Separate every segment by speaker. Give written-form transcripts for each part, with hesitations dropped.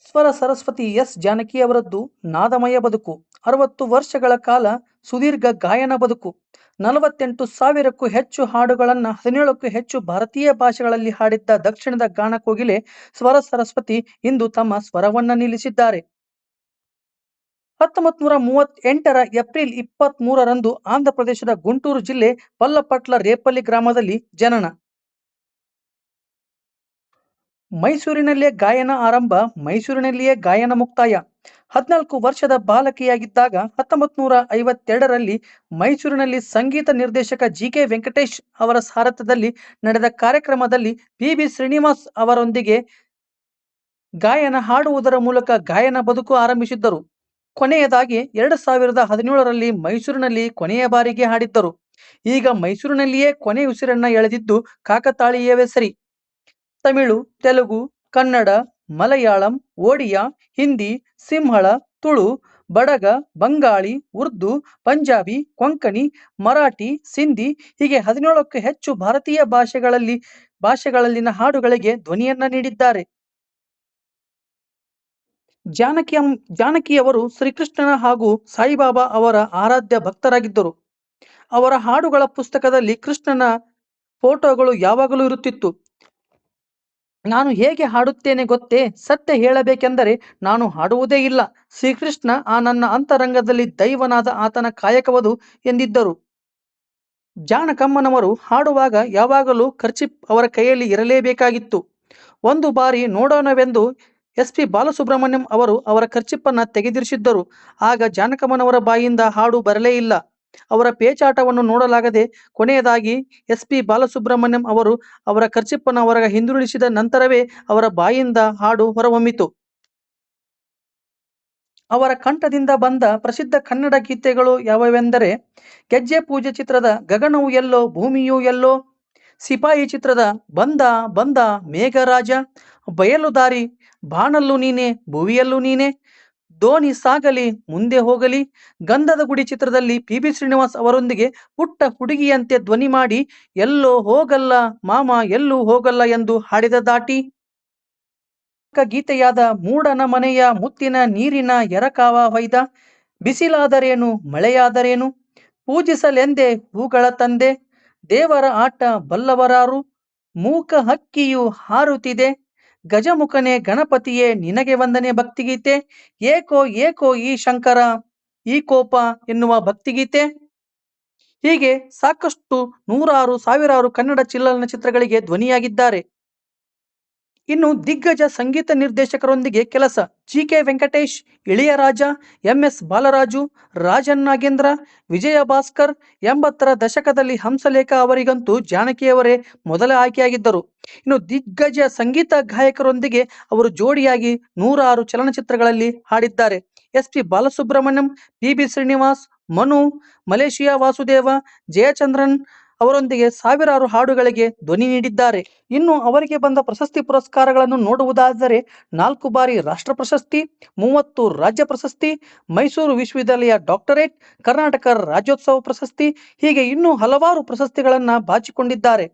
Speaker 1: ಸ್ವರ ಸರಸ್ವತಿ ಎಸ್ ಜಾನಕಿ ಅವರದ್ದು ನಾದಮಯ ಬದುಕು. 60 ವರ್ಷಗಳ ಕಾಲ ಸುದೀರ್ಘ ಗಾಯನ ಬದುಕು. 48,000ಕ್ಕೂ ಹೆಚ್ಚು ಹಾಡುಗಳನ್ನು 17ಕ್ಕೂ ಹೆಚ್ಚು ಭಾರತೀಯ ಭಾಷೆಗಳಲ್ಲಿ ಹಾಡಿದ್ದ ದಕ್ಷಿಣದ ಗಾನ ಕೋಗಿಲೆ ಸ್ವರ ಸರಸ್ವತಿ ಇಂದು ತಮ್ಮ ಸ್ವರವನ್ನ ನಿಲ್ಲಿಸಿದ್ದಾರೆ. 1938ರ ಏಪ್ರಿಲ್ 23ರಂದು ಆಂಧ್ರ ಪ್ರದೇಶದ ಗುಂಟೂರು ಜಿಲ್ಲೆ ಪಲ್ಲಪಟ್ಲ ರೇಪಲ್ಲಿ ಗ್ರಾಮದಲ್ಲಿ ಜನನ. ಮೈಸೂರಿನಲ್ಲೇ ಗಾಯನ ಆರಂಭ, ಮೈಸೂರಿನಲ್ಲಿಯೇ ಗಾಯನ ಮುಕ್ತಾಯ. 14 ವರ್ಷದ ಬಾಲಕಿಯಾಗಿದ್ದಾಗ 1952ರಲ್ಲಿ ಮೈಸೂರಿನಲ್ಲಿ ಸಂಗೀತ ನಿರ್ದೇಶಕ ಜಿ.ಕೆ. ವೆಂಕಟೇಶ್ ಅವರ ಸಾರಥ್ಯದಲ್ಲಿ ನಡೆದ ಕಾರ್ಯಕ್ರಮದಲ್ಲಿ ಪಿ.ಬಿ. ಶ್ರೀನಿವಾಸ್ ಅವರೊಂದಿಗೆ ಗಾಯನ ಹಾಡುವುದರ ಮೂಲಕ ಗಾಯನ ಬದುಕು ಆರಂಭಿಸಿದ್ದರು. ಕೊನೆಯದಾಗಿ 2017ರಲ್ಲಿ ಮೈಸೂರಿನಲ್ಲಿ ಕೊನೆಯ ಬಾರಿಗೆ ಹಾಡಿದ್ದರು. ಈಗ ಮೈಸೂರಿನಲ್ಲಿಯೇ ಕೊನೆಯುಸಿರನ್ನ ಎಳೆದಿದ್ದು ಕಾಕತಾಳೀಯವೇ ಸರಿ. ತಮಿಳು, ತೆಲುಗು, ಕನ್ನಡ, ಮಲಯಾಳಂ, ಒಡಿಯಾ, ಹಿಂದಿ, ಸಿಂಹಳ, ತುಳು, ಬಡಗ, ಬಂಗಾಳಿ, ಉರ್ದು, ಪಂಜಾಬಿ, ಕೊಂಕಣಿ, ಮರಾಠಿ, ಸಿಂಧಿ ಹೀಗೆ 17ಕ್ಕೂ ಹೆಚ್ಚು ಭಾರತೀಯ ಭಾಷೆಗಳಲ್ಲಿನ ಹಾಡುಗಳಿಗೆ ಧ್ವನಿಯನ್ನ ನೀಡಿದ್ದಾರೆ. ಜಾನಕಿಯವರು ಶ್ರೀಕೃಷ್ಣನ ಹಾಗೂ ಸಾಯಿಬಾಬಾ ಅವರ ಆರಾಧ್ಯ ಭಕ್ತರಾಗಿದ್ದರು. ಅವರ ಹಾಡುಗಳ ಪುಸ್ತಕದಲ್ಲಿ ಕೃಷ್ಣನ ಫೋಟೋಗಳು ಯಾವಾಗಲೂ ಇರುತ್ತಿತ್ತು. ನಾನು ಹೇಗೆ ಹಾಡುತ್ತೇನೆ ಗೊತ್ತೇ? ಸತ್ಯ ಹೇಳಬೇಕೆಂದರೆ ನಾನು ಹಾಡುವುದೇ ಇಲ್ಲ. ಶ್ರೀಕೃಷ್ಣ ಆ ನನ್ನ ಅಂತರಂಗದಲ್ಲಿ ದೈವನಾದ ಆತನ ಕಾಯಕವದು ಎಂದಿದ್ದರು. ಜಾನಕಮ್ಮನವರು ಹಾಡುವಾಗ ಯಾವಾಗಲೂ ಕರ್ಚಿಪ್ ಅವರ ಕೈಯಲ್ಲಿ ಇರಲೇಬೇಕಾಗಿತ್ತು. ಒಂದು ಬಾರಿ ನೋಡೋಣವೆಂದು ಎಸ್.ಪಿ. ಬಾಲಸುಬ್ರಹ್ಮಣ್ಯಂ ಅವರು ಅವರ ಕರ್ಚಿಪ್ಪನ್ನ ತೆಗೆದಿರಿಸಿದ್ದರು. ಆಗ ಜಾನಕಮ್ಮನವರ ಬಾಯಿಂದ ಹಾಡು ಬರಲೇ ಇಲ್ಲ. ಅವರ ಪೇಚಾಟವನ್ನು ನೋಡಲಾಗದೆ ಕೊನೆಯದಾಗಿ ಎಸ್.ಪಿ. ಬಾಲಸುಬ್ರಹ್ಮಣ್ಯಂ ಅವರು ಅವರ ಕರ್ಚಿಪ್ಪನ್ನು ಹೊರಗೆ ಹಿಂದಿರುಳಿಸಿದ ನಂತರವೇ ಅವರ ಬಾಯಿಂದ ಹಾಡು ಹೊರಹೊಮ್ಮಿತು. ಅವರ ಕಂಠದಿಂದ ಬಂದ ಪ್ರಸಿದ್ಧ ಕನ್ನಡ ಗೀತೆಗಳು ಯಾವೆಂದರೆ ಗೆಜ್ಜೆ ಪೂಜೆ ಚಿತ್ರದ ಗಗನವು ಎಲ್ಲೋ ಭೂಮಿಯೂ ಎಲ್ಲೋ, ಸಿಪಾಯಿ ಚಿತ್ರದ ಬಂದ ಬಂದ ಮೇಘರಾಜ, ಬಯಲುದಾರಿ, ಬಾಣಲ್ಲೂ ನೀನೆ ಭುವಿಯಲ್ಲೂ ನೀನೆ, ದೋಣಿ ಸಾಗಲಿ ಮುಂದೆ ಹೋಗಲಿ, ಗಂಧದ ಗುಡಿ ಚಿತ್ರದಲ್ಲಿ ಪಿ.ಬಿ. ಶ್ರೀನಿವಾಸ್ ಅವರೊಂದಿಗೆ ಪುಟ್ಟ ಹುಡುಗಿಯಂತೆ ಧ್ವನಿ ಮಾಡಿ ಎಲ್ಲೋ ಹೋಗಲ್ಲ ಮಾಮ ಎಲ್ಲೂ ಹೋಗಲ್ಲ ಎಂದು ಹಾಡಿದ ದಾಟಿ, ಗೀತೆಯಾದ ಮೂಡನ ಮನೆಯ ಮುತ್ತಿನ ನೀರಿನ ಎರಕಾವ ಹೊಯ್ದ, ಬಿಸಿಲಾದರೇನು ಮಳೆಯಾದರೇನು, ಪೂಜಿಸಲೆಂದೇ ಹೂಗಳ ತಂದೆ, ದೇವರ ಆಟ ಬಲ್ಲವರಾರು, ಮೂಕ ಹಕ್ಕಿಯು ಹಾರುತ್ತಿದೆ, ಗಜಮುಖನೇ ಗಣಪತಿಯೇ ನಿನಗೆ ವಂದನೆ ಭಕ್ತಿಗೀತೆ, ಏಕೋ ಏಕೋ ಈ ಶಂಕರ ಈ ಕೋಪ ಎನ್ನುವ ಭಕ್ತಿಗೀತೆ, ಹೀಗೆ ಸಾಕಷ್ಟು ನೂರಾರು ಸಾವಿರಾರು ಕನ್ನಡ ಚಲನಚಿತ್ರಗಳಿಗೆ ಧ್ವನಿಯಾಗಿದ್ದಾರೆ. ಇನ್ನು ದಿಗ್ಗಜ ಸಂಗೀತ ನಿರ್ದೇಶಕರೊಂದಿಗೆ ಕೆಲಸ ಜಿ.ಕೆ. ವೆಂಕಟೇಶ್, ಇಳೆಯರಾಜ, ಎಂ.ಎಸ್. ಬಾಲರಾಜು, ರಾಜನ್ ನಾಗೇಂದ್ರ, ವಿಜಯ ಭಾಸ್ಕರ್. 80ರ ದಶಕದಲ್ಲಿ ಹಂಸಲೇಖ ಅವರಿಗಂತೂ ಜಾನಕಿಯವರೇ ಮೊದಲ ಆಯ್ಕೆಯಾಗಿದ್ದರು. ಇನ್ನು ದಿಗ್ಗಜ ಸಂಗೀತ ಗಾಯಕರೊಂದಿಗೆ ಅವರು ಜೋಡಿಯಾಗಿ ನೂರಾರು ಚಲನಚಿತ್ರಗಳಲ್ಲಿ ಹಾಡಿದ್ದಾರೆ. SP. Balasubrahmanyam, PB. Srinivas, Manu, Malaysia Vasudeva, Jayachandran ಅವರೊಂದಿಗೆ ಸಾವಿರಾರು ಹಾಡುಗಳಿಗೆ ಧ್ವನಿ ನೀಡಿದ್ದಾರೆ. ಇನ್ನು ಅವರಿಗೆ ಬಂದ ಪ್ರಶಸ್ತಿ ಪುರಸ್ಕಾರಗಳನ್ನು ನೋಡುವುದಾದರೆ 4 ಬಾರಿ ರಾಷ್ಟ್ರ ಪ್ರಶಸ್ತಿ, 30 ರಾಜ್ಯ ಪ್ರಶಸ್ತಿ, ಮೈಸೂರು ವಿಶ್ವವಿದ್ಯಾಲಯ ಡಾಕ್ಟರೇಟ್, ಕರ್ನಾಟಕ ರಾಜ್ಯೋತ್ಸವ ಪ್ರಶಸ್ತಿ ಹೀಗೆ ಇನ್ನೂ ಹಲವಾರು ಪ್ರಶಸ್ತಿಗಳನ್ನ ಬಾಚಿಕೊಂಡಿದ್ದಾರೆ.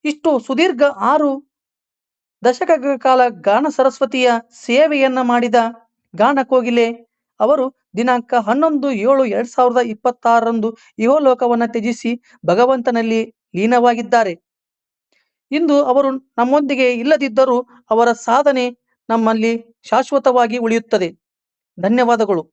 Speaker 1: ಇಷ್ಟು ಸುದೀರ್ಘ 6 ದಶಕಗಳ ಕಾಲ ಗಾನ ಸರಸ್ವತಿಯ ಸೇವೆಯನ್ನ ಮಾಡಿದ ಗಾನ ಕೋಗಿಲೆ ಅವರು ದಿನಾಂಕ 11/7/2026ರಂದು ಇಹಲೋಕವನ್ನ ತ್ಯಜಿಸಿ ಭಗವಂತನಲ್ಲಿ ಲೀನವಾಗಿದ್ದಾರೆ. ಇಂದು ಅವರು ನಮ್ಮೊಂದಿಗೆ ಇಲ್ಲದಿದ್ದರೂ ಅವರ ಸಾಧನೆ ನಮ್ಮಲ್ಲಿ ಶಾಶ್ವತವಾಗಿ ಉಳಿಯುತ್ತದೆ. ಧನ್ಯವಾದಗಳು.